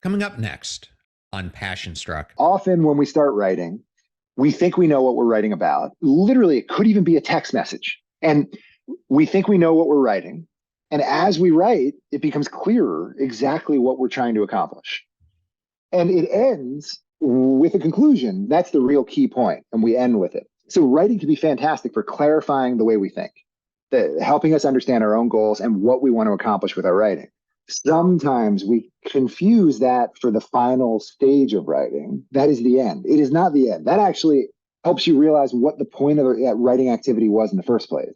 Coming up next on Passion Struck. Often when we start writing, we think we know what we're writing about. Literally, it could even be a text message. And we think we know what we're writing. And as we write, it becomes clearer exactly what we're trying to accomplish. And it ends with a conclusion. That's the real key point, and we end with it. So writing can be fantastic for clarifying the way we think, helping us understand our own goals and what we want to accomplish with our writing. Sometimes we confuse that for the final stage of writing. That is the end. It is not the end. That actually helps you realize what the point of the writing activity was in the first place,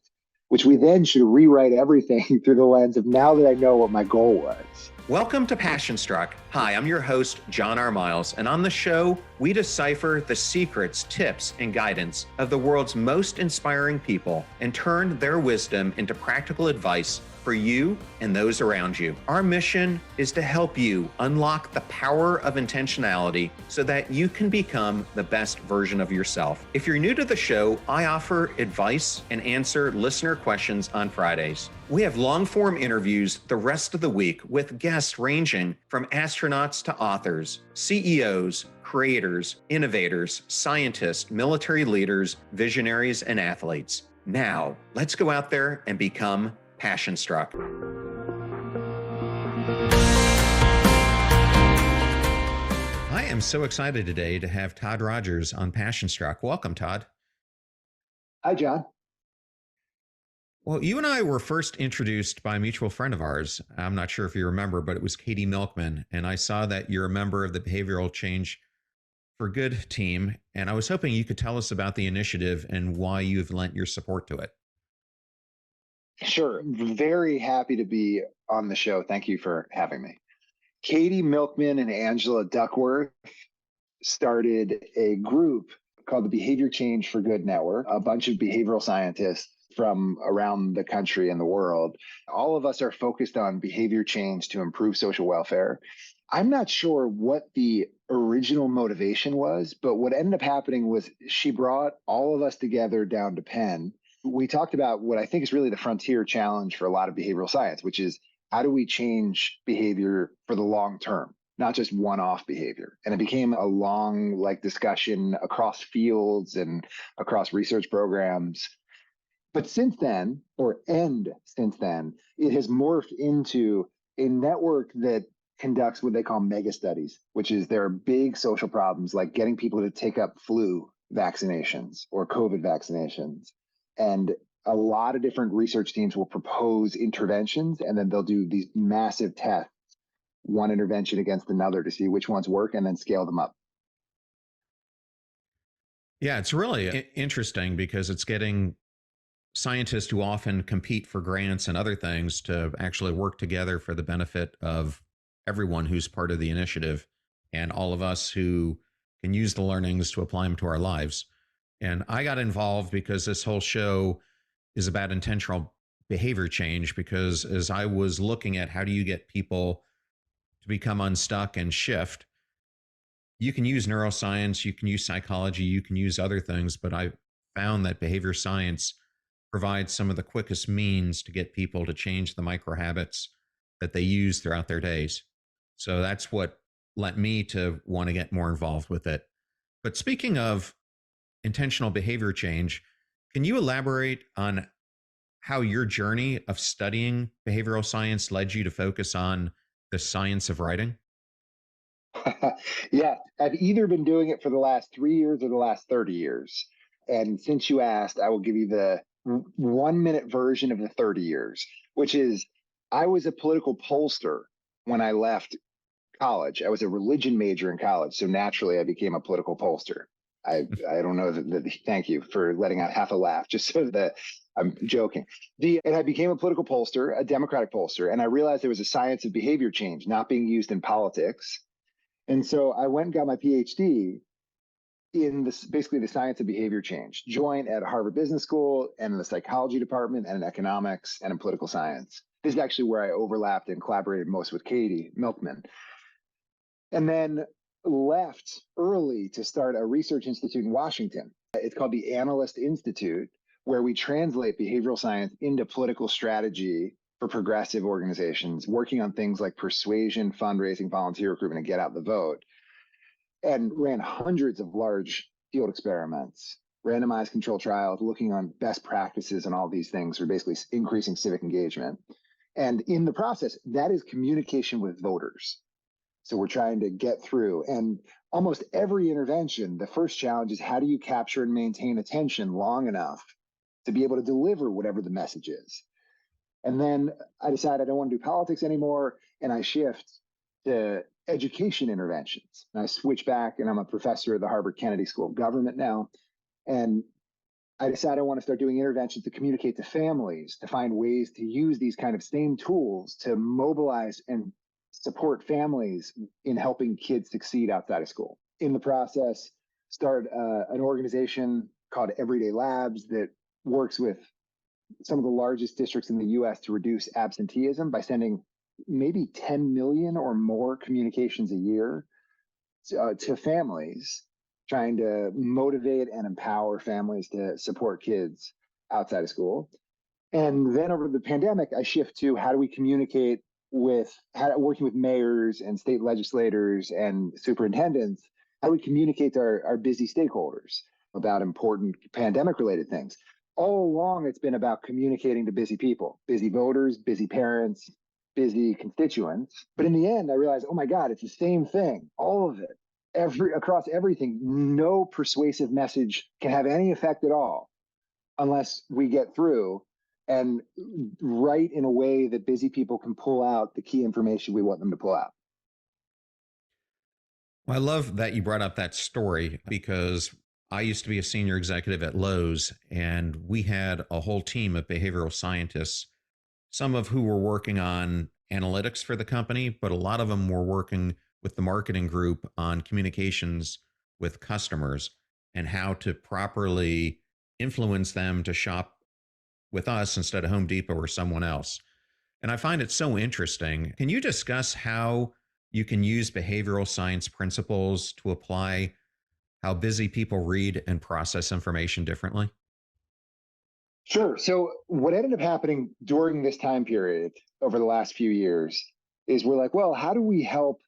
which we then should rewrite everything through the lens of now that I know what my goal was. Welcome to Passion Struck. Hi, I'm your host, John R. Miles, and on the show, we decipher the secrets, tips, and guidance of the world's most inspiring people and turn their wisdom into practical advice for you and those around you. Our mission is to help you unlock the power of intentionality so that you can become the best version of yourself. If you're new to the show, I offer advice and answer listener questions on Fridays. We have long-form interviews the rest of the week with guests ranging from astronauts to authors, CEOs, creators, innovators, scientists, military leaders, visionaries, and athletes. Now, let's go out there and become Passion Struck. I am so excited today to have Todd Rogers on Passion Struck. Welcome, Todd. Hi, John. Well, you and I were first introduced by a mutual friend of ours. I'm not sure if you remember, but it was Katie Milkman. And I saw that you're a member of the Behavioral Change for Good team. And I was hoping you could tell us about the initiative and why you've lent your support to it. Sure. Very happy to be on the show. Thank you for having me. Katie Milkman and Angela Duckworth started a group called the Behavior Change for Good Network, a bunch of behavioral scientists from around the country and the world. All of us are focused on behavior change to improve social welfare. I'm not sure what the original motivation was, but what ended up happening was she brought all of us together down to Penn. We talked about what I think is really the frontier challenge for a lot of behavioral science, which is how do we change behavior for the long term, not just one-off behavior. And it became a long discussion across fields and across research programs. But since then, since then, it has morphed into a network that conducts what they call mega studies, which is there are big social problems like getting people to take up flu vaccinations or COVID vaccinations. And a lot of different research teams will propose interventions, and then they'll do these massive tests, one intervention against another to see which ones work and then scale them up. Yeah, it's really interesting because it's getting scientists who often compete for grants and other things to actually work together for the benefit of everyone who's part of the initiative and all of us who can use the learnings to apply them to our lives. And I got involved because this whole show is about intentional behavior change, because as I was looking at how do you get people to become unstuck and shift, you can use neuroscience, you can use psychology, you can use other things, but I found that behavior science provides some of the quickest means to get people to change the micro habits that they use throughout their days. So that's what led me to want to get more involved with it. But speaking of intentional behavior change, can you elaborate on how your journey of studying behavioral science led you to focus on the science of writing? Yeah, I've either been doing it for the last 3 years or the last 30 years. And since you asked, I will give you the 1 minute version of the 30 years, which is I was a political pollster when I left college. I was a religion major in college. So naturally, I became a political pollster. I don't know thank you for letting out half a laugh, just so that I'm joking. And I became a political pollster, a Democratic pollster, and I realized there was a science of behavior change not being used in politics. And so I went and got my PhD in this, basically the science of behavior change, joint at Harvard Business School and in the psychology department and in economics and in political science. This is actually where I overlapped and collaborated most with Katie Milkman. And then left early to start a research institute in Washington. It's called the Analyst Institute, where we translate behavioral science into political strategy for progressive organizations, working on things like persuasion, fundraising, volunteer recruitment, and get out the vote, and ran hundreds of large field experiments, randomized control trials, looking on best practices and all these things for basically increasing civic engagement. And in the process, that is communication with voters. So we're trying to get through. And almost every intervention, the first challenge is how do you capture and maintain attention long enough to be able to deliver whatever the message is? And then I decide I don't want to do politics anymore, and I shift to education interventions. And I switch back, and I'm a professor at the Harvard Kennedy School of Government now. And I decided I want to start doing interventions to communicate to families, to find ways to use these kind of same tools to mobilize and support families in helping kids succeed outside of school. In the process, start an organization called Everyday Labs that works with some of the largest districts in the US to reduce absenteeism by sending maybe 10 million or more communications a year to families, trying to motivate and empower families to support kids outside of school. And then over the pandemic, I shift to how do we communicate with working with mayors and state legislators and superintendents, how do we communicate to our busy stakeholders about important pandemic related things? All along, it's been about communicating to busy people, busy voters, busy parents, busy constituents. But in the end, I realized, oh my God, it's the same thing, all of it, across everything. No persuasive message can have any effect at all unless we get through and write in a way that busy people can pull out the key information we want them to pull out. Well, I love that you brought up that story because I used to be a senior executive at Lowe's, and we had a whole team of behavioral scientists, some of who were working on analytics for the company, but a lot of them were working with the marketing group on communications with customers and how to properly influence them to shop with us instead of Home Depot or someone else. And I find it so interesting. Can you discuss how you can use behavioral science principles to apply how busy people read and process information differently? Sure. So what ended up happening during this time period over the last few years is we're like, well, how do we help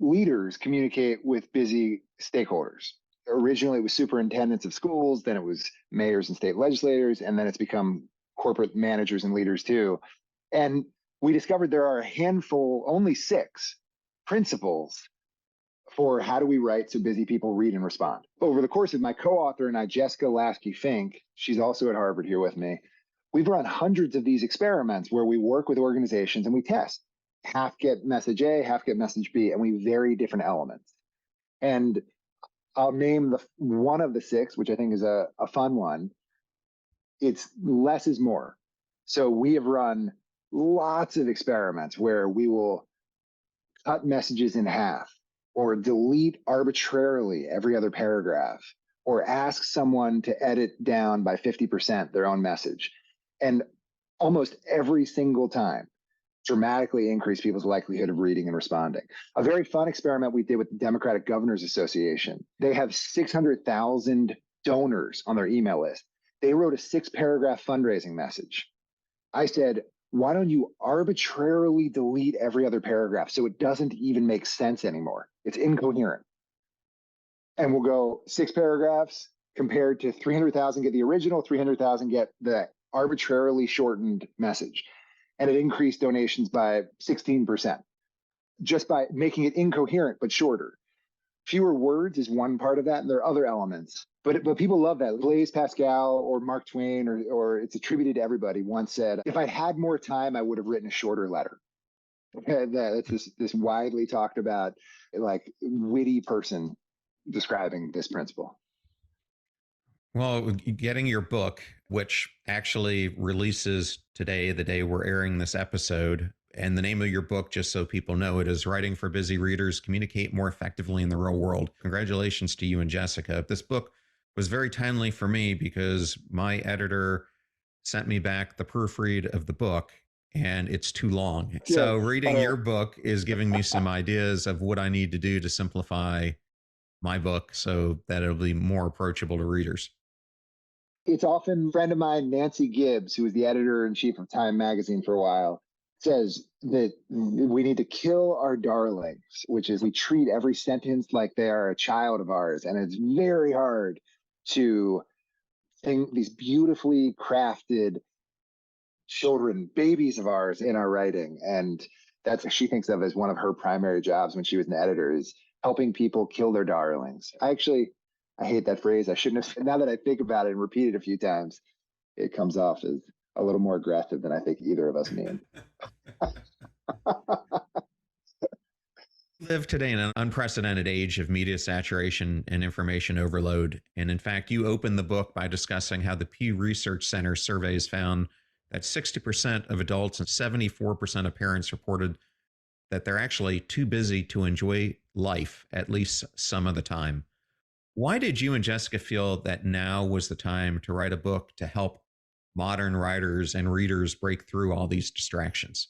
leaders communicate with busy stakeholders? Originally, it was superintendents of schools, then it was mayors and state legislators, and then it's become corporate managers and leaders too. And we discovered there are a handful, only 6 principles for how do we write so busy people read and respond. Over the course of my co-author and I, Jessica Lasky-Fink, she's also at Harvard here with me, we've run hundreds of these experiments where we work with organizations and we test. Half get message A, half get message B, and we vary different elements. And I'll name one of the 6, which I think is a fun one. It's less is more. So we have run lots of experiments where we will cut messages in half or delete arbitrarily every other paragraph or ask someone to edit down by 50% their own message. And almost every single time, dramatically increase people's likelihood of reading and responding. A very fun experiment we did with the Democratic Governors Association. They have 600,000 donors on their email list. They wrote a 6-paragraph fundraising message. I said, why don't you arbitrarily delete every other paragraph so it doesn't even make sense anymore? It's incoherent. And we'll go 6 paragraphs compared to 300,000 get the original, 300,000 get the arbitrarily shortened message. And it increased donations by 16%, just by making it incoherent but shorter. Fewer words is one part of that, and there are other elements. But people love that. Blaise Pascal or Mark Twain, or it's attributed to everybody, once said, if I had more time, I would have written a shorter letter. That's this widely talked about, like, witty person describing this principle. Well, getting your book, which actually releases today, the day we're airing this episode, and the name of your book, just so people know, it is Writing for Busy Readers, Communicate More Effectively in the Real World. Congratulations to you and Jessica. This book was very timely for me because my editor sent me back the proofread of the book and it's too long. So reading your book is giving me some ideas of what I need to do to simplify my book so that it'll be more approachable to readers. It's often a friend of mine, Nancy Gibbs, who was the editor in chief of Time magazine for a while, says that we need to kill our darlings, which is we treat every sentence like they are a child of ours. And it's very hard to think these beautifully crafted children, babies of ours in our writing. And that's what she thinks of as one of her primary jobs when she was an editor, is helping people kill their darlings. I hate that phrase. I shouldn't have. Now that I think about it and repeat it a few times, it comes off as a little more aggressive than I think either of us mean. We live today in an unprecedented age of media saturation and information overload. And in fact, you open the book by discussing how the Pew Research Center surveys found that 60% of adults and 74% of parents reported that they're actually too busy to enjoy life at least some of the time. Why did you and Jessica feel that now was the time to write a book to help modern writers and readers break through all these distractions?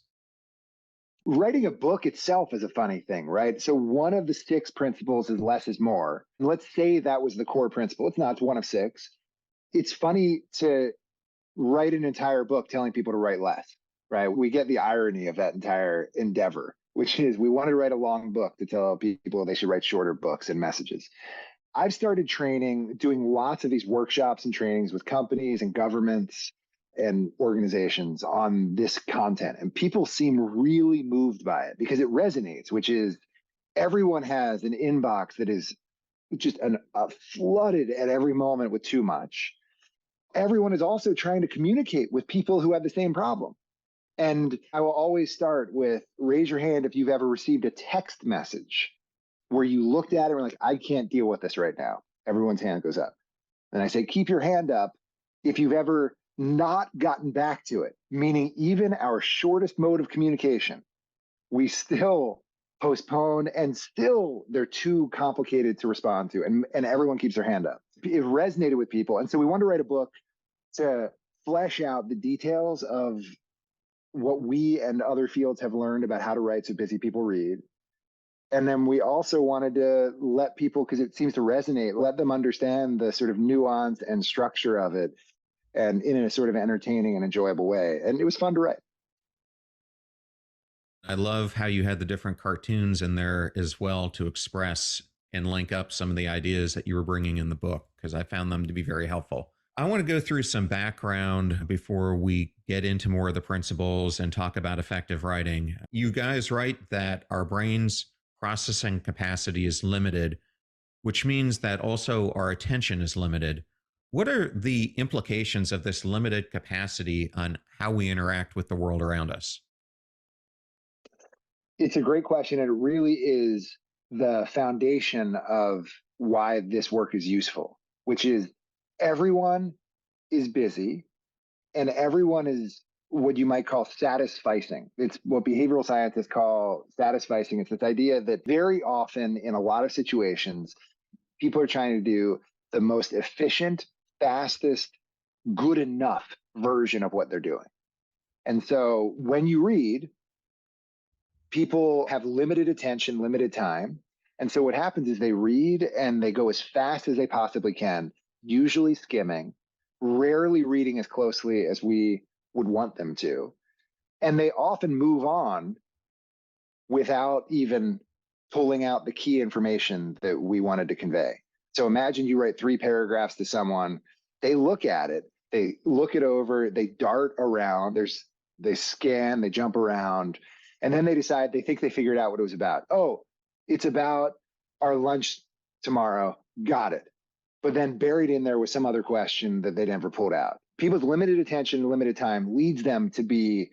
Writing a book itself is a funny thing, right? So one of the six principles is less is more. Let's say that was the core principle. It's not, it's one of six. It's funny to write an entire book telling people to write less, right? We get the irony of that entire endeavor, which is we wanted to write a long book to tell people they should write shorter books and messages. I've started training, doing lots of these workshops and trainings with companies and governments and organizations on this content. And people seem really moved by it because it resonates, which is everyone has an inbox that is just flooded at every moment with too much. Everyone is also trying to communicate with people who have the same problem. And I will always start with raise your hand if you've ever received a text message where you looked at it and were like, I can't deal with this right now. Everyone's hand goes up. And I say, keep your hand up if you've ever not gotten back to it, meaning even our shortest mode of communication, we still postpone and still they're too complicated to respond to. And everyone keeps their hand up. It resonated with people. And so we wanted to write a book to flesh out the details of what we and other fields have learned about how to write so busy people read. And then we also wanted to let people, because it seems to resonate, let them understand the sort of nuance and structure of it, and in a sort of entertaining and enjoyable way. And it was fun to write. I love how you had the different cartoons in there as well to express and link up some of the ideas that you were bringing in the book, because I found them to be very helpful. I want to go through some background before we get into more of the principles and talk about effective writing. You guys write that our brain's processing capacity is limited, which means that also our attention is limited. What are the implications of this limited capacity on how we interact with the world around us? It's a great question. And it really is the foundation of why this work is useful, which is everyone is busy and everyone is what you might call satisficing. It's what behavioral scientists call satisficing. It's this idea that very often in a lot of situations, people are trying to do the most efficient, fastest, good enough version of what they're doing. And so when you read, people have limited attention, limited time. And so what happens is they read and they go as fast as they possibly can, usually skimming, rarely reading as closely as we would want them to. And they often move on without even pulling out the key information that we wanted to convey. So imagine you write 3 paragraphs to someone, they look at it, they look it over, they dart around, they scan, they jump around, and then they decide they think they figured out what it was about. Oh, it's about our lunch tomorrow. Got it. But then buried in there was some other question that they never pulled out. People's limited attention, limited time leads them to be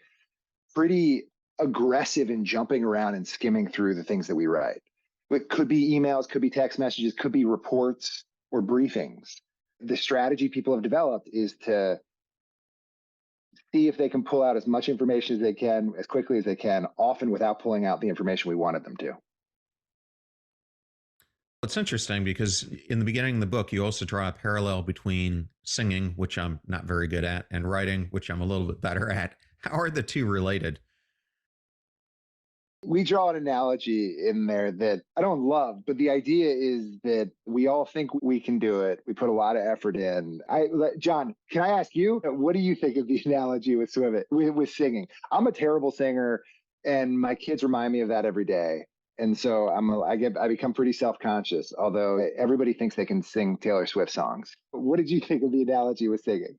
pretty aggressive in jumping around and skimming through the things that we write. It could be emails, could be text messages, could be reports or briefings. The strategy people have developed is to see if they can pull out as much information as they can, as quickly as they can, often without pulling out the information we wanted them to. It's interesting because in the beginning of the book, you also draw a parallel between singing, which I'm not very good at, and writing, which I'm a little bit better at. How are the two related? We draw an analogy in there that I don't love, but the idea is that we all think we can do it. We put a lot of effort in. John, can I ask you, what do you think of the analogy with swimming, with singing? I'm a terrible singer, and my kids remind me of that every day. And so I become pretty self-conscious, although everybody thinks they can sing Taylor Swift songs. What did you think of the analogy with singing?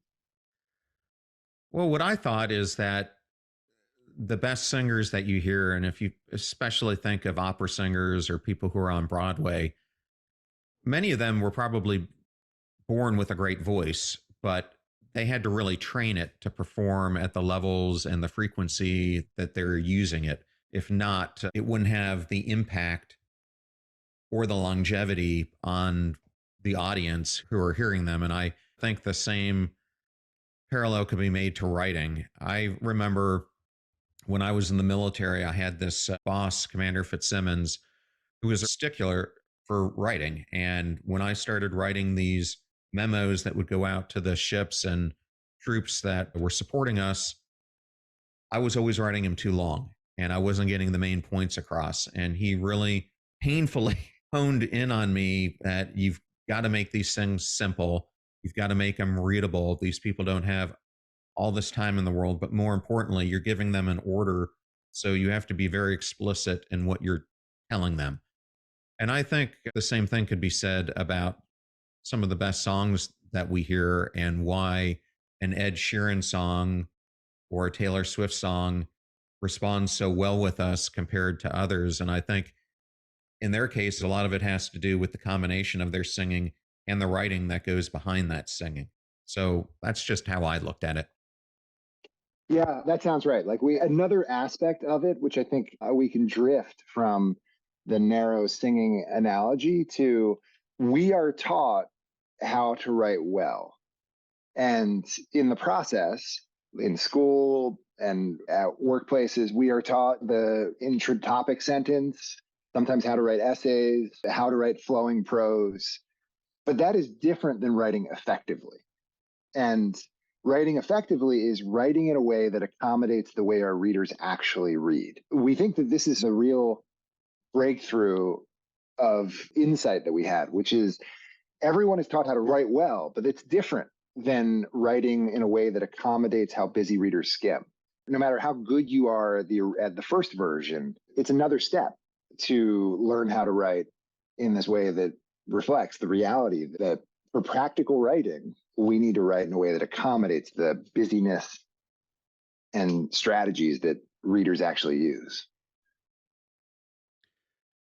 Well, what I thought is that the best singers that you hear, and if you especially think of opera singers or people who are on Broadway, many of them were probably born with a great voice, but they had to really train it to perform at the levels and the frequency that they're using it. If not, it wouldn't have the impact or the longevity on the audience who are hearing them. And I think the same parallel could be made to writing. I remember when I was in the military, I had this boss, Commander Fitzsimmons, who was a stickler for writing. And when I started writing these memos that would go out to the ships and troops that were supporting us, I was always writing them too long and I wasn't getting the main points across. And he really painfully honed in on me that you've got to make these things simple. You've got to make them readable. These people don't have all this time in the world, but more importantly, you're giving them an order. So you have to be very explicit in what you're telling them. And I think the same thing could be said about some of the best songs that we hear and why an Ed Sheeran song or a Taylor Swift song responds so well with us compared to others. And I think in their case, a lot of it has to do with the combination of their singing and the writing that goes behind that singing. So that's just how I looked at it. Yeah, that sounds right. Like another aspect of it, which I think we can drift from the narrow singing analogy to, we are taught how to write well. And in the process, in school and at workplaces, we are taught the intro topic sentence, sometimes how to write essays, how to write flowing prose. But that is different than writing effectively. And writing effectively is writing in a way that accommodates the way our readers actually read. We think that this is a real breakthrough of insight that we had, which is everyone is taught how to write well, but it's different than writing in a way that accommodates how busy readers skim. No matter how good you are at the first version, it's another step to learn how to write in this way that reflects the reality that for practical writing, we need to write in a way that accommodates the busyness and strategies that readers actually use.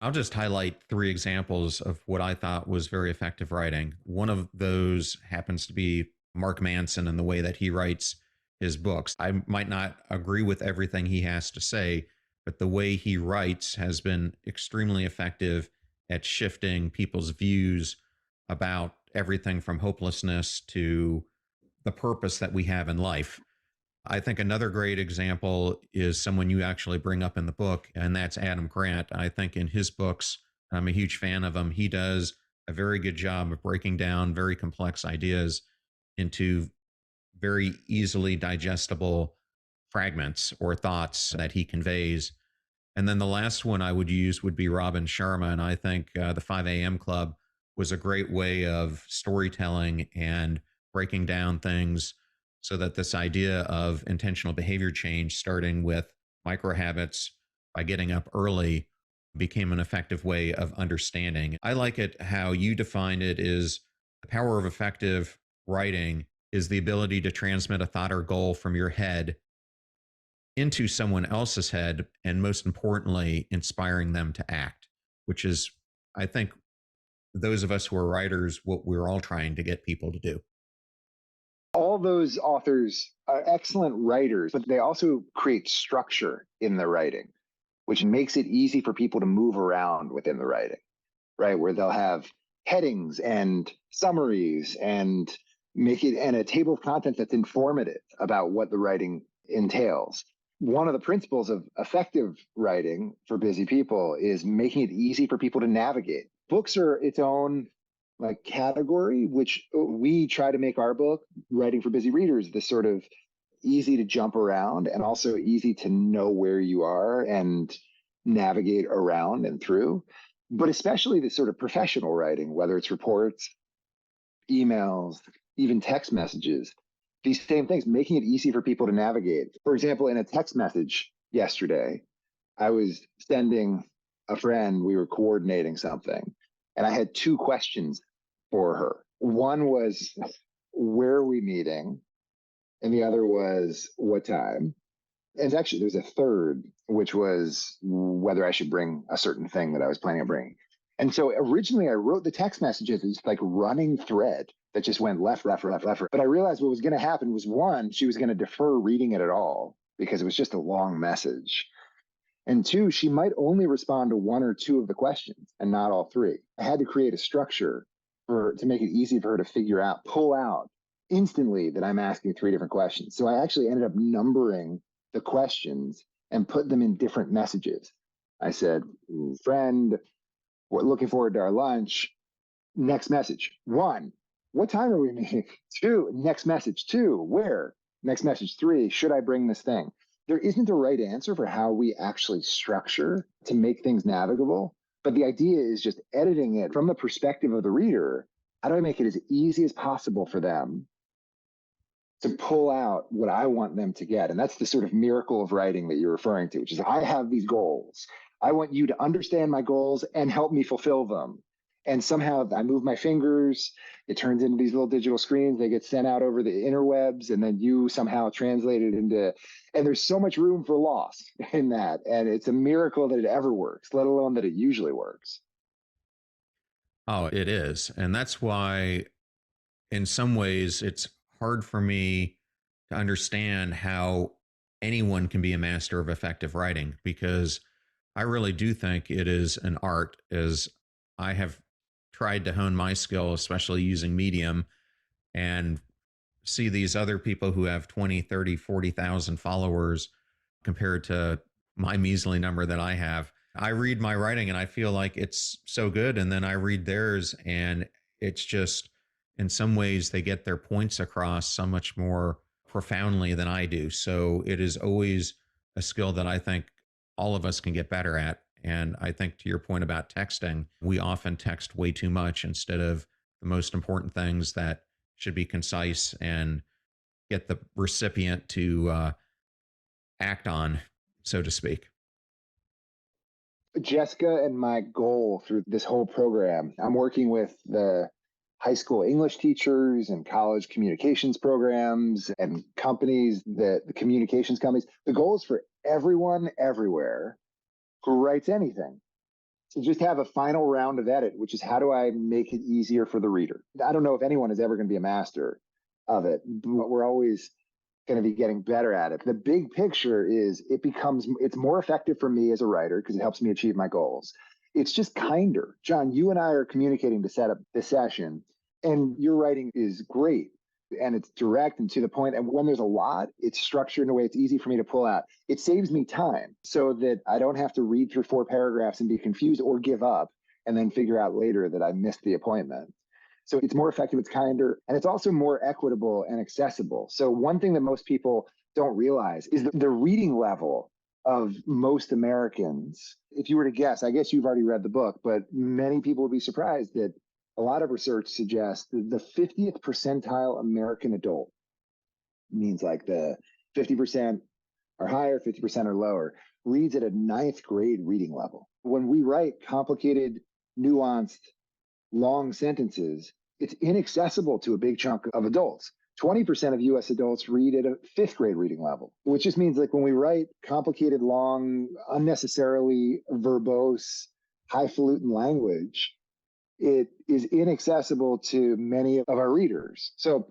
I'll just highlight three examples of what I thought was very effective writing. One of those happens to be Mark Manson and the way that he writes his books. I might not agree with everything he has to say, but the way he writes has been extremely effective at shifting people's views about everything from hopelessness to the purpose that we have in life. I think another great example is someone you actually bring up in the book, and that's Adam Grant. I think in his books, I'm a huge fan of him. He does a very good job of breaking down very complex ideas into very easily digestible fragments or thoughts that he conveys. And then the last one I would use would be Robin Sharma. And I think the 5 a.m. Club was a great way of storytelling and breaking down things so that this idea of intentional behavior change, starting with micro habits by getting up early, became an effective way of understanding. I like it how you defined it is the power of effective writing is the ability to transmit a thought or goal from your head into someone else's head, and most importantly, inspiring them to act, which is, I think, those of us who are writers, what we're all trying to get people to do. All those authors are excellent writers, but they also create structure in the writing, which makes it easy for people to move around within the writing, right? Where they'll have headings and summaries and make it and a table of contents that's informative about what the writing entails. One of the principles of effective writing for busy people is making it easy for people to navigate. Books are its own like category, which we try to make our book, Writing for Busy Readers, this sort of easy to jump around and also easy to know where you are and navigate around and through, but especially the sort of professional writing, whether it's reports, emails, even text messages, these same things, making it easy for people to navigate. For example, in a text message yesterday, I was sending a friend, we were coordinating something, and I had two questions for her. One was, where are we meeting? And the other was, what time? And actually, there's a third, which was whether I should bring a certain thing that I was planning on bringing. And so originally, I wrote the text messages as like running thread that just went left, left, left, left. But I realized what was going to happen was one, she was going to defer reading it at all because it was just a long message. And two, she might only respond to one or two of the questions and not all three. I had to create a structure to make it easy for her to figure out, pull out instantly that I'm asking three different questions. So I actually ended up numbering the questions and put them in different messages. I said, friend, we're looking forward to our lunch. Next message. One, what time are we meeting? Two, next message. Two, where? Next message. Three, should I bring this thing? There isn't a right answer for how we actually structure to make things navigable. But the idea is just editing it from the perspective of the reader. How do I make it as easy as possible for them to pull out what I want them to get? And that's the sort of miracle of writing that you're referring to, which is I have these goals. I want you to understand my goals and help me fulfill them. And somehow I move my fingers, it turns into these little digital screens, they get sent out over the interwebs, and then you somehow translate it into, and there's so much room for loss in that. And it's a miracle that it ever works, let alone that it usually works. Oh, it is. And that's why, in some ways, it's hard for me to understand how anyone can be a master of effective writing, because I really do think it is an art, as I have tried to hone my skill, especially using Medium, and see these other people who have 20, 30, 40,000 followers compared to my measly number that I have. I read my writing and I feel like it's so good. And then I read theirs and it's just, in some ways, they get their points across so much more profoundly than I do. So it is always a skill that I think all of us can get better at. And I think, to your point about texting, we often text way too much instead of the most important things that should be concise and get the recipient to act on, so to speak. Jessica and my goal through this whole program, I'm working with the high school English teachers and college communications programs and companies, the communications companies. The goal is for everyone everywhere who writes anything to just have a final round of edit, which is how do I make it easier for the reader? I don't know if anyone is ever going to be a master of it, but we're always going to be getting better at it. The big picture is it's more effective for me as a writer because it helps me achieve my goals. It's just kinder. John, you and I are communicating to set up this session, and your writing is great and it's direct and to the point. And when there's a lot, it's structured in a way it's easy for me to pull out. It saves me time so that I don't have to read through 4 paragraphs and be confused or give up and then figure out later that I missed the appointment. So it's more effective, it's kinder, and it's also more equitable and accessible. So one thing that most people don't realize is that the reading level of most Americans, if you were to guess, I guess you've already read the book, but many people would be surprised that a lot of research suggests that the 50th percentile American adult, means like the 50% are higher, 50% are lower, reads at a ninth grade reading level. When we write complicated, nuanced, long sentences, it's inaccessible to a big chunk of adults. 20% of US adults read at a fifth grade reading level, which just means like when we write complicated, long, unnecessarily verbose, highfalutin language, it is inaccessible to many of our readers. So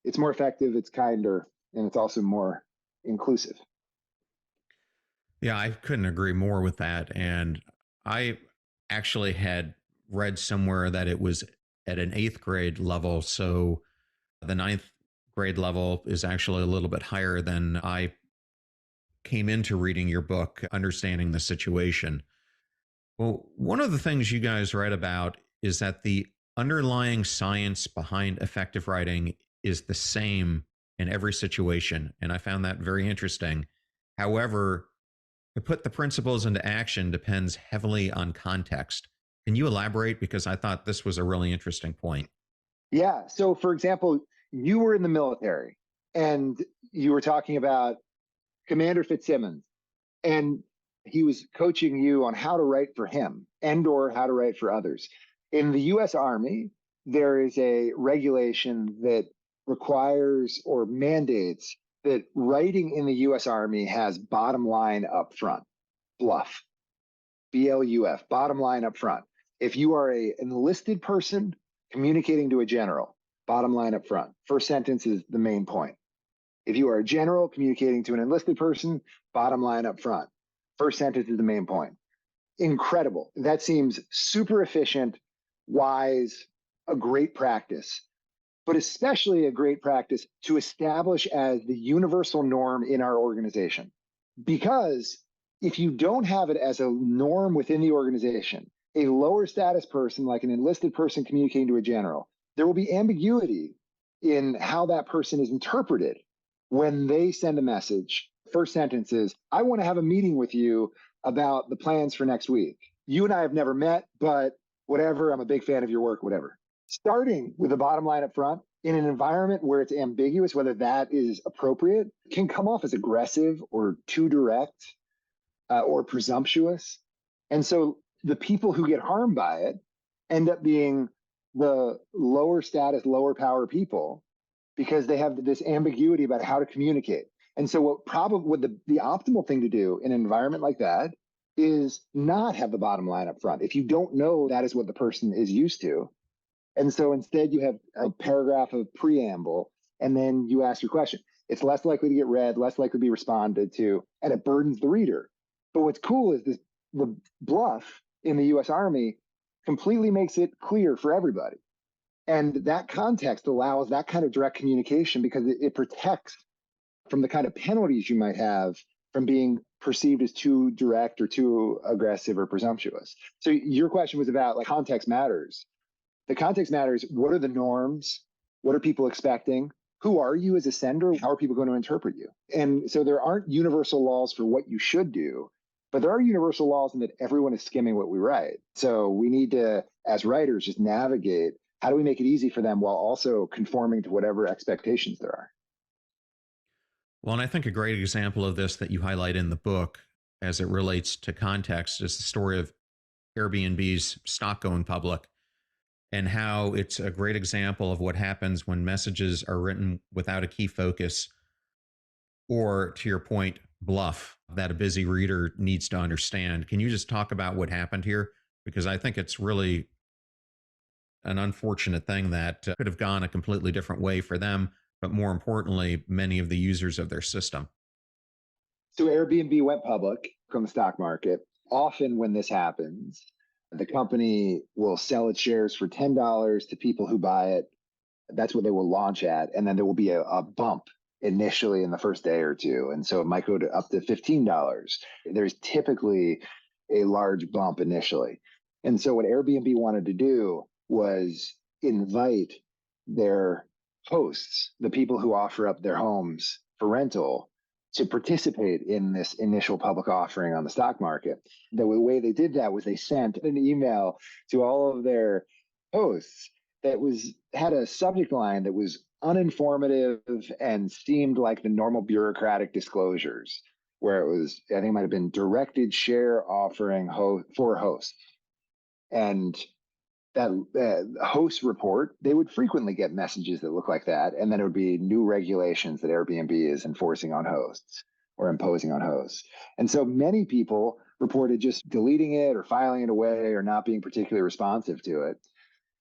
it's more effective, it's kinder, and it's also more inclusive. Yeah, I couldn't agree more with that. And I actually had read somewhere that it was at an eighth grade level. So the ninth grade level is actually a little bit higher than I came into reading your book, understanding the situation. Well, one of the things you guys write about is that the underlying science behind effective writing is the same in every situation. And I found that very interesting. However, To put the principles into action depends heavily on context. Can you elaborate? Because I thought this was a really interesting point. Yeah. So, for example, you were in the military and you were talking about Commander Fitzsimmons, and he was coaching you on how to write for him and or how to write for others. In the US Army, there is a regulation that requires or mandates that writing in the US Army has bottom line up front, bluff, BLUF, bottom line up front. If you are an enlisted person communicating to a general, bottom line up front. First sentence is the main point. If you are a general communicating to an enlisted person, bottom line up front. First sentence is the main point. Incredible. That seems super efficient, wise, a great practice, but especially a great practice to establish as the universal norm in our organization. Because if you don't have it as a norm within the organization, a lower status person, like an enlisted person communicating to a general, there will be ambiguity in how that person is interpreted when they send a message. First sentence is, I want to have a meeting with you about the plans for next week. You and I have never met, but whatever, I'm a big fan of your work, whatever. Starting with the bottom line up front in an environment where it's ambiguous whether that is appropriate can come off as aggressive or too direct or presumptuous. And so the people who get harmed by it end up being the lower status, lower power people because they have this ambiguity about how to communicate. And so what the optimal thing to do in an environment like that is not have the bottom line up front. If you don't know that is what the person is used to. And so instead you have a paragraph of preamble and then you ask your question. It's less likely to get read, less likely to be responded to, and it burdens the reader. But what's cool is the bluff in the US Army completely makes it clear for everybody. And that context allows that kind of direct communication because it protects from the kind of penalties you might have from being perceived as too direct or too aggressive or presumptuous. So your question was about like context matters. The context matters. What are the norms? What are people expecting? Who are you as a sender? How are people going to interpret you? And so there aren't universal laws for what you should do, but there are universal laws in that everyone is skimming what we write. So we need to, as writers, just navigate how do we make it easy for them while also conforming to whatever expectations there are. Well, and I think a great example of this that you highlight in the book as it relates to context is the story of Airbnb's stock going public and how it's a great example of what happens when messages are written without a key focus or, to your point, bluff that a busy reader needs to understand. Can you just talk about what happened here? Because I think it's really an unfortunate thing that could have gone a completely different way for them, but more importantly, many of the users of their system. So Airbnb went public on the stock market. Often when this happens, the company will sell its shares for $10 to people who buy it. That's what they will launch at. And then there will be a bump initially in the first day or two. And so it might go to up to $15. There's typically a large bump initially. And so what Airbnb wanted to do was invite their hosts, the people who offer up their homes for rental, to participate in this initial public offering on the stock market. The way they did that was they sent an email to all of their hosts that had a subject line that was uninformative and seemed like the normal bureaucratic disclosures, where it was, I think it might have been directed share offering for hosts. And that host report, they would frequently get messages that look like that. And then it would be new regulations that Airbnb is enforcing on hosts or imposing on hosts. And so many people reported just deleting it or filing it away or not being particularly responsive to it.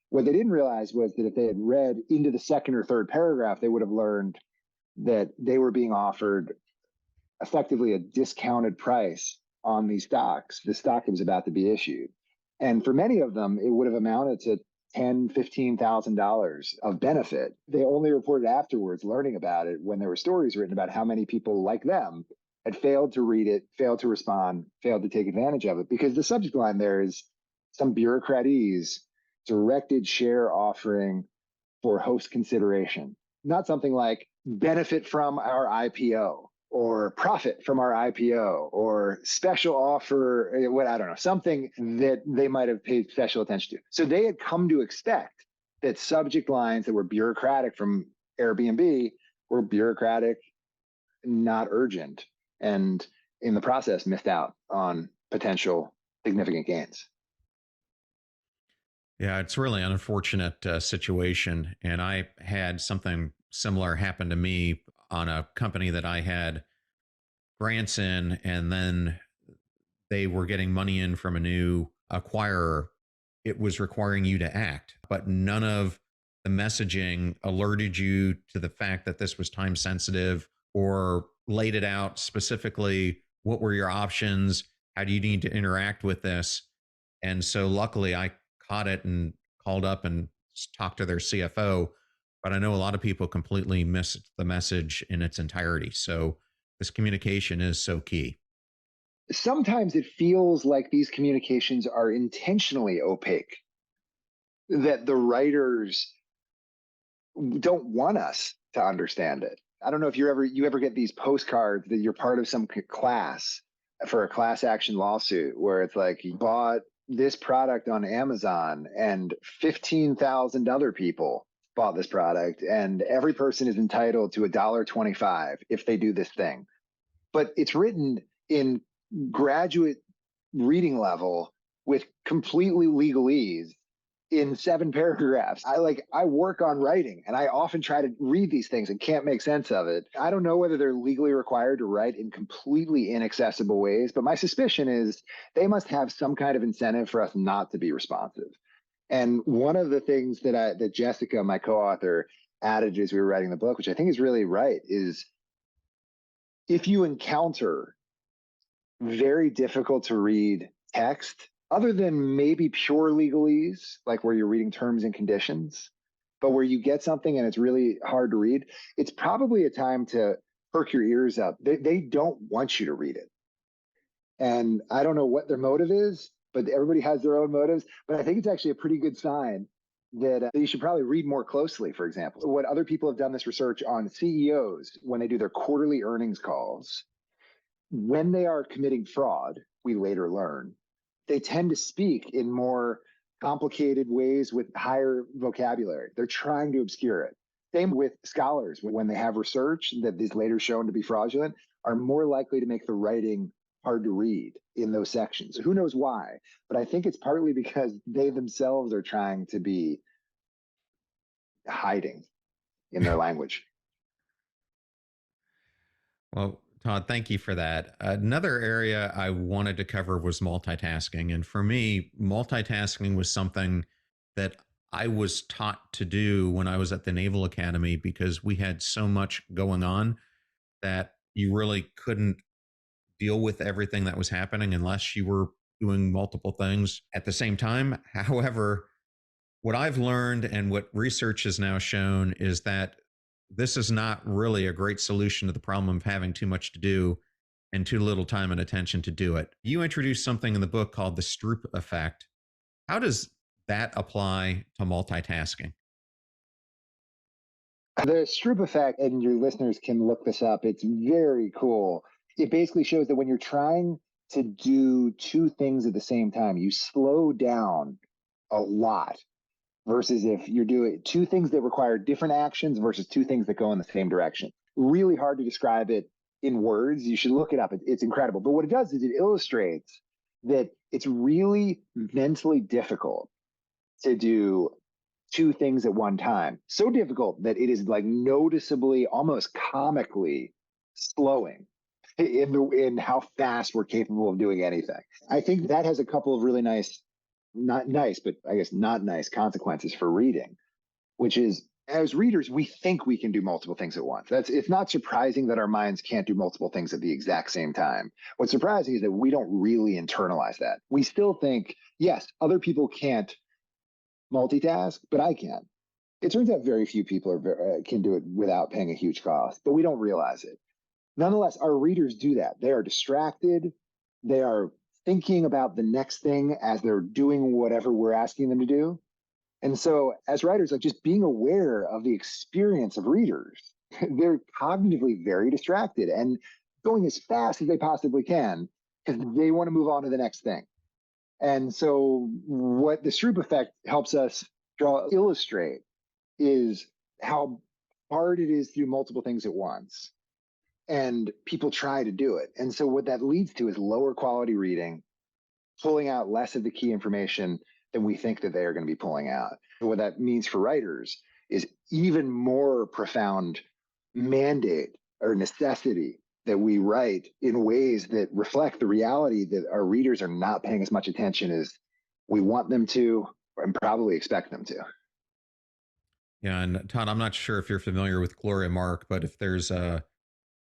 What they didn't realize was that if they had read into the second or third paragraph, they would have learned that they were being offered effectively a discounted price on these stocks, the stock that was about to be issued. And for many of them, it would have amounted to $10,000, $15,000 of benefit. They only reported afterwards, learning about it, when there were stories written about how many people like them had failed to read it, failed to respond, failed to take advantage of it. Because the subject line there is some bureaucratese, directed share offering for host consideration, not something like benefit from our IPO or profit from our IPO or special offer, what I don't know, something that they might have paid special attention to. So they had come to expect that subject lines that were bureaucratic from Airbnb were bureaucratic, not urgent, and in the process missed out on potential significant gains. Yeah, it's really an unfortunate situation. And I had something similar happen to me on a company that I had grants in, and then they were getting money in from a new acquirer. It was requiring you to act, but none of the messaging alerted you to the fact that this was time sensitive or laid it out specifically. What were your options? How do you need to interact with this? And so luckily I caught it and called up and talked to their CFO. But I know a lot of people completely missed the message in its entirety. So this communication is so key. Sometimes it feels like these communications are intentionally opaque, that the writers don't want us to understand it. I don't know if you ever get these postcards that you're part of some class for a class action lawsuit where it's like you bought this product on Amazon and 15,000 other people bought this product and every person is entitled to $1.25 if they do this thing. But it's written in graduate reading level with completely legalese in 7 paragraphs. I work on writing and I often try to read these things and can't make sense of it. I don't know whether they're legally required to write in completely inaccessible ways, but my suspicion is they must have some kind of incentive for us not to be responsive. And one of the things that Jessica, my co-author, added as we were writing the book, which I think is really right, is if you encounter very difficult to read text, other than maybe pure legalese, like where you're reading terms and conditions, but where you get something and it's really hard to read, it's probably a time to perk your ears up. They don't want you to read it. And I don't know what their motive is, but everybody has their own motives. But I think it's actually a pretty good sign that you should probably read more closely, for example. What other people have done this research on CEOs when they do their quarterly earnings calls, when they are committing fraud, we later learn, they tend to speak in more complicated ways with higher vocabulary. They're trying to obscure it. Same with scholars. When they have research that is later shown to be fraudulent, are more likely to make the writing hard to read in those sections. Who knows why? But I think it's partly because they themselves are trying to be hiding in their language. Well, Todd, thank you for that. Another area I wanted to cover was multitasking. And for me, multitasking was something that I was taught to do when I was at the Naval Academy because we had so much going on that you really couldn't deal with everything that was happening unless you were doing multiple things at the same time. However, what I've learned and what research has now shown is that this is not really a great solution to the problem of having too much to do and too little time and attention to do it. You introduced something in the book called the Stroop Effect. How does that apply to multitasking? The Stroop Effect, and your listeners can look this up, it's very cool. It basically shows that when you're trying to do two things at the same time, you slow down a lot versus if you're doing two things that require different actions versus two things that go in the same direction. Really hard to describe it in words. You should look it up. It's incredible. But what it does is it illustrates that it's really mentally difficult to do two things at one time. So difficult that it is like noticeably, almost comically slowing in how fast we're capable of doing anything. I think that has a couple of really nice, not nice, but I guess not nice consequences for reading, which is as readers, we think we can do multiple things at once. It's not surprising that our minds can't do multiple things at the exact same time. What's surprising is that we don't really internalize that. We still think, yes, other people can't multitask, but I can. It turns out very few people can do it without paying a huge cost, but we don't realize it. Nonetheless, our readers do that. They are distracted. They are thinking about the next thing as they're doing whatever we're asking them to do. And so, as writers, like just being aware of the experience of readers, they're cognitively very distracted. And going as fast as they possibly can because they want to move on to the next thing. And so, what the Stroop effect helps us illustrate is how hard it is to do multiple things at once. And people try to do it. And so, what that leads to is lower quality reading, pulling out less of the key information than we think that they are going to be pulling out. And what that means for writers is even more profound mandate or necessity that we write in ways that reflect the reality that our readers are not paying as much attention as we want them to and probably expect them to. Yeah, and Todd, I'm not sure if you're familiar with Gloria Mark, but if there's a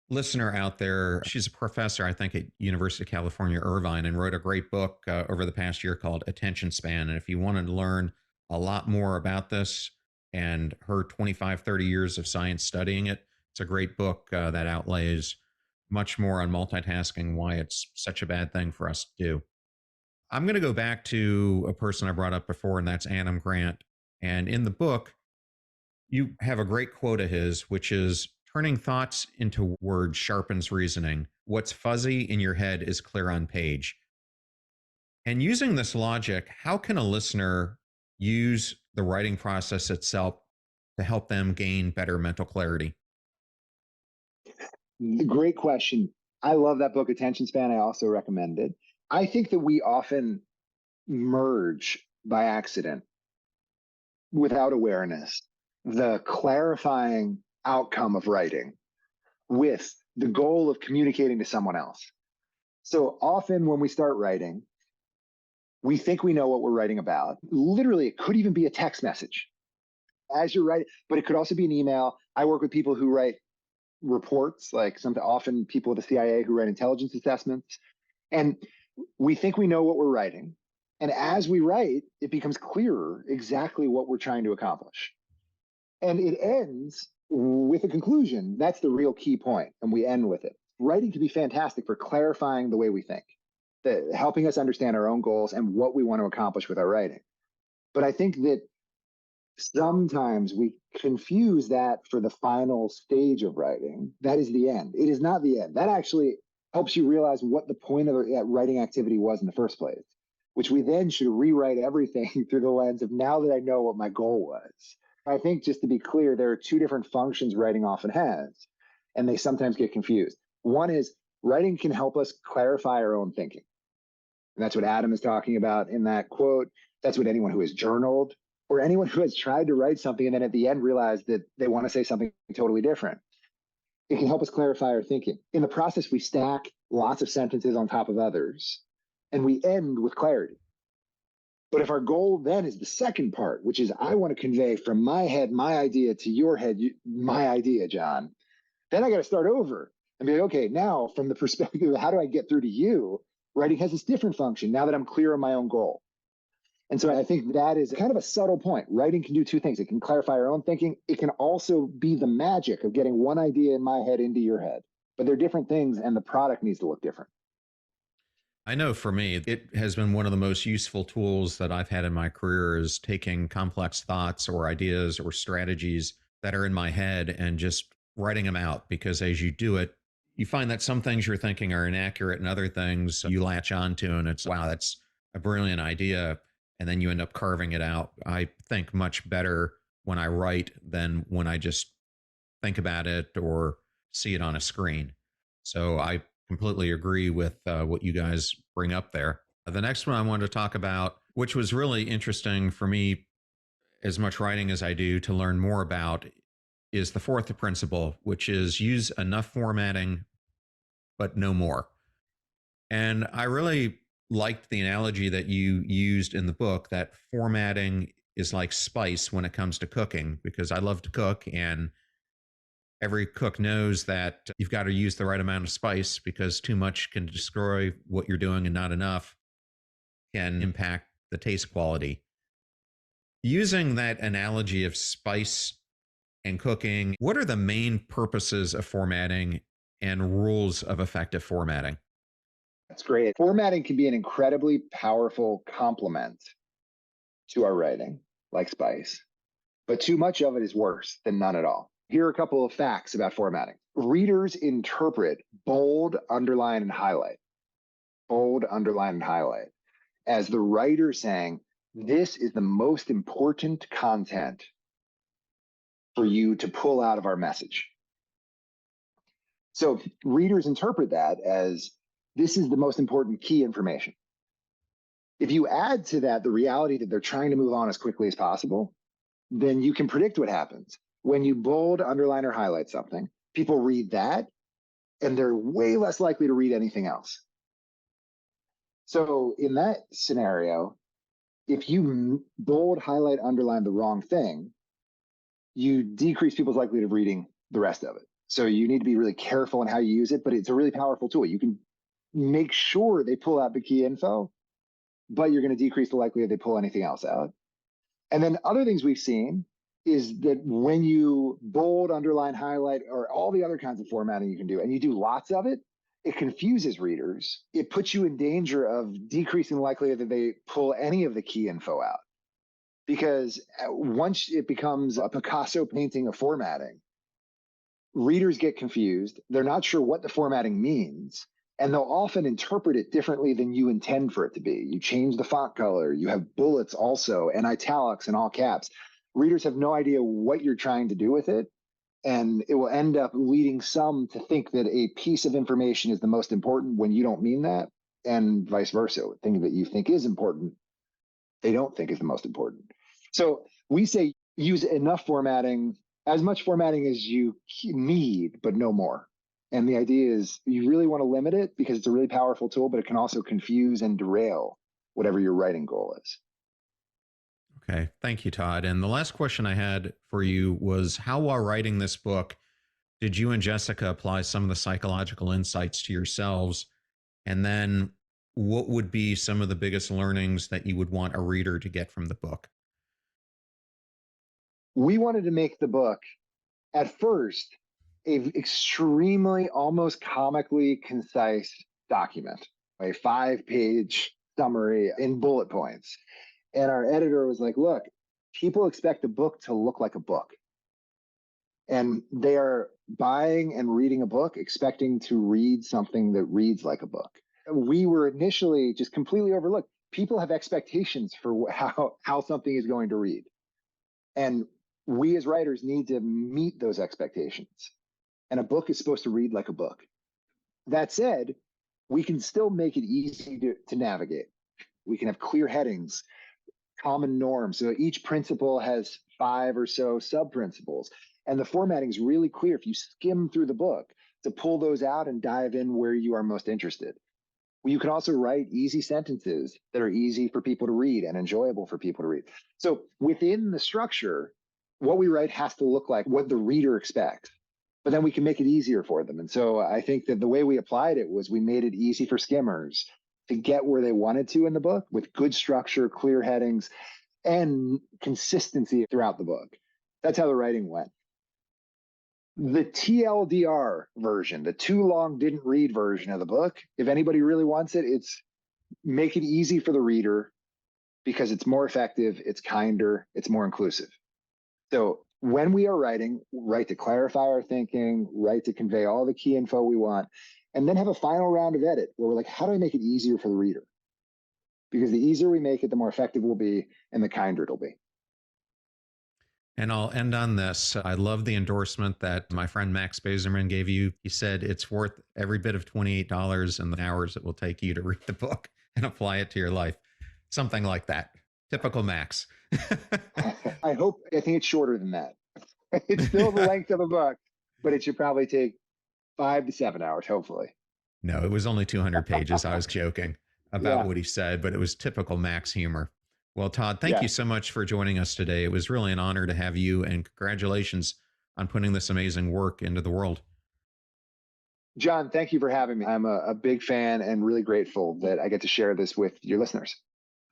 listener out there, she's a professor, I think, at University of California, Irvine, and wrote a great book over the past year called Attention Span. And if you wanted to learn a lot more about this and her 25, 30 years of science studying it, it's a great book that outlays much more on multitasking, why it's such a bad thing for us to do. I'm going to go back to a person I brought up before, and that's Adam Grant. And in the book, you have a great quote of his, which is turning thoughts into words sharpens reasoning. What's fuzzy in your head is clear on page. And using this logic, how can a listener use the writing process itself to help them gain better mental clarity? Great question. I love that book, Attention Span. I also recommend it. I think that we often merge by accident without awareness the clarifying outcome of writing with the goal of communicating to someone else. So often when we start writing, we think we know what we're writing about. Literally, it could even be a text message as you're writing, but it could also be an email. I work with people who write reports, like often people at the CIA who write intelligence assessments. And we think we know what we're writing. And as we write, it becomes clearer exactly what we're trying to accomplish. And it ends with a conclusion. That's the real key point, and we end with it. Writing can be fantastic for clarifying the way we think, helping us understand our own goals and what we want to accomplish with our writing. But I think that sometimes we confuse that for the final stage of writing. That is the end. It is not the end. That actually helps you realize what the point of the writing activity was in the first place, which we then should rewrite everything through the lens of now that I know what my goal was. I think, just to be clear, there are two different functions writing often has, and they sometimes get confused. One is writing can help us clarify our own thinking. And that's what Adam is talking about in that quote. That's what anyone who has journaled or anyone who has tried to write something and then at the end realized that they want to say something totally different. It can help us clarify our thinking. In the process, we stack lots of sentences on top of others, and we end with clarity. But if our goal then is the second part, which is I want to convey from my head my idea to your head my idea, John, then I got to start over and be like, okay, now from the perspective of how do I get through to you, writing has this different function now that I'm clear on my own goal. And so I think that is kind of a subtle point. Writing can do two things. It can clarify our own thinking. It can also be the magic of getting one idea in my head into your head. But they're different things, and the product needs to look different. I know for me, it has been one of the most useful tools that I've had in my career is taking complex thoughts or ideas or strategies that are in my head and just writing them out. Because as you do it, you find that some things you're thinking are inaccurate and other things you latch onto and it's, wow, that's a brilliant idea. And then you end up carving it out. I think much better when I write than when I just think about it or see it on a screen. So I completely agree with what you guys bring up there. The next one I wanted to talk about, which was really interesting for me, as much writing as I do to learn more about, is the fourth principle, which is use enough formatting, but no more. And I really liked the analogy that you used in the book that formatting is like spice when it comes to cooking, because I love to cook and every cook knows that you've got to use the right amount of spice because too much can destroy what you're doing and not enough can impact the taste quality. Using that analogy of spice and cooking, what are the main purposes of formatting and rules of effective formatting? That's great. Formatting can be an incredibly powerful complement to our writing, like spice, but too much of it is worse than none at all. Here are a couple of facts about formatting. Readers interpret bold, underline, and highlight, bold, underline, and highlight as the writer saying, this is the most important content for you to pull out of our message. So readers interpret that as this is the most important key information. If you add to that the reality that they're trying to move on as quickly as possible, then you can predict what happens. When you bold, underline, or highlight something, people read that and they're way less likely to read anything else. So in that scenario, if you bold, highlight, underline the wrong thing, you decrease people's likelihood of reading the rest of it. So you need to be really careful in how you use it, but it's a really powerful tool. You can make sure they pull out the key info, but you're going to decrease the likelihood they pull anything else out. And then other things we've seen is that when you bold, underline, highlight, or all the other kinds of formatting you can do, and you do lots of it, it confuses readers. It puts you in danger of decreasing the likelihood that they pull any of the key info out. Because once it becomes a Picasso painting of formatting, readers get confused. They're not sure what the formatting means, and they'll often interpret it differently than you intend for it to be. You change the font color, you have bullets also, and italics and all caps. Readers have no idea what you're trying to do with it, and it will end up leading some to think that a piece of information is the most important when you don't mean that, and vice versa. Thing that you think is important, they don't think is the most important. So we say use enough formatting, as much formatting as you need, but no more. And the idea is you really want to limit it because it's a really powerful tool, but it can also confuse and derail whatever your writing goal is. Okay. Thank you, Todd. And the last question I had for you was how, while writing this book, did you and Jessica apply some of the psychological insights to yourselves? And then what would be some of the biggest learnings that you would want a reader to get from the book? We wanted to make the book at first a extremely, almost comically concise document, a 5-page summary in bullet points. And our editor was like, look, people expect a book to look like a book. And they are buying and reading a book expecting to read something that reads like a book. We were initially just completely overlooked. People have expectations for how something is going to read. And we as writers need to meet those expectations. And a book is supposed to read like a book. That said, we can still make it easy to navigate. We can have clear headings, common norms. So each principle has 5 or so sub-principles. And the formatting is really clear if you skim through the book to pull those out and dive in where you are most interested. You can also write easy sentences that are easy for people to read and enjoyable for people to read. So within the structure, what we write has to look like what the reader expects, but then we can make it easier for them. And so I think that the way we applied it was we made it easy for skimmers to get where they wanted to in the book with good structure, clear headings, and consistency throughout the book. That's how the writing went. The TLDR version, the too long didn't read version of the book, if anybody really wants it, it's make it easy for the reader because it's more effective, it's kinder, it's more inclusive. So when we are writing, write to clarify our thinking, write to convey all the key info we want, and then have a final round of edit where we're like, how do I make it easier for the reader? Because the easier we make it, the more effective we'll be and the kinder it'll be. And I'll end on this. I love the endorsement that my friend Max Bazerman gave you. He said it's worth every bit of $28 and the hours it will take you to read the book and apply it to your life. Something like that. Typical Max. I think it's shorter than that. It's still the length of a book, but it should probably take 5 to 7 hours, hopefully. No, it was only 200 pages. I was joking about what he said, but it was typical Max humor. Well, Todd, thank you so much for joining us today. It was really an honor to have you, and congratulations on putting this amazing work into the world. John, thank you for having me. I'm a big fan and really grateful that I get to share this with your listeners.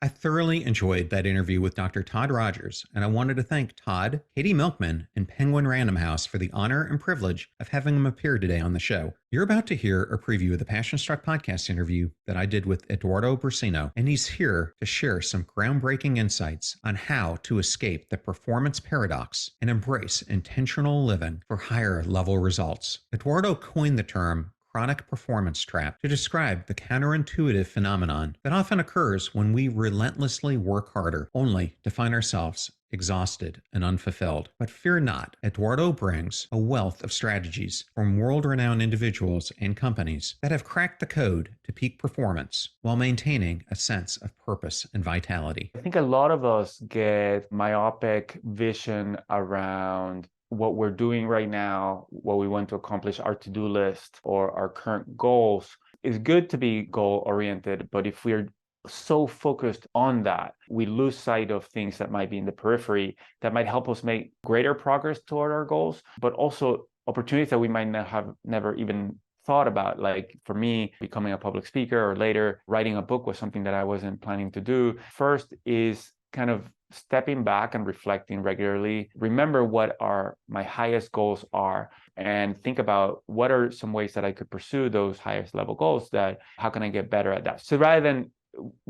I thoroughly enjoyed that interview with Dr. Todd Rogers, and I wanted to thank Todd, Katie Milkman, and Penguin Random House for the honor and privilege of having them appear today on the show. You're about to hear a preview of the Passion Struck podcast interview that I did with Eduardo Brusino, and he's here to share some groundbreaking insights on how to escape the performance paradox and embrace intentional living for higher level results. Eduardo coined the term chronic performance trap to describe the counterintuitive phenomenon that often occurs when we relentlessly work harder, only to find ourselves exhausted and unfulfilled. But fear not, Eduardo brings a wealth of strategies from world-renowned individuals and companies that have cracked the code to peak performance while maintaining a sense of purpose and vitality. I think a lot of us get myopic vision around what we're doing right now, what we want to accomplish, our to-do list or our current goals. It's good to be goal-oriented, but if we're so focused on that, we lose sight of things that might be in the periphery that might help us make greater progress toward our goals, but also opportunities that we might not have never even thought about. Like for me, becoming a public speaker or later writing a book was something that I wasn't planning to do. First is kind of stepping back and reflecting regularly. Remember what my highest goals are and think about what are some ways that I could pursue those highest level goals, that how can I get better at that? So rather than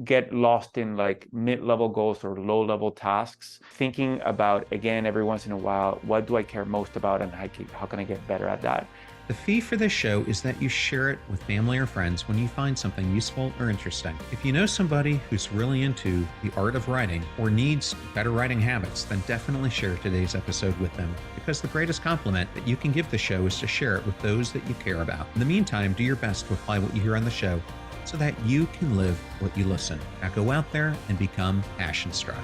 get lost in like mid-level goals or low-level tasks, thinking about, again, every once in a while, what do I care most about and how can I get better at that? The fee for this show is that you share it with family or friends when you find something useful or interesting. If you know somebody who's really into the art of writing or needs better writing habits, then definitely share today's episode with them, because the greatest compliment that you can give the show is to share it with those that you care about. In the meantime, do your best to apply what you hear on the show so that you can live what you listen. Now go out there and become passion struck.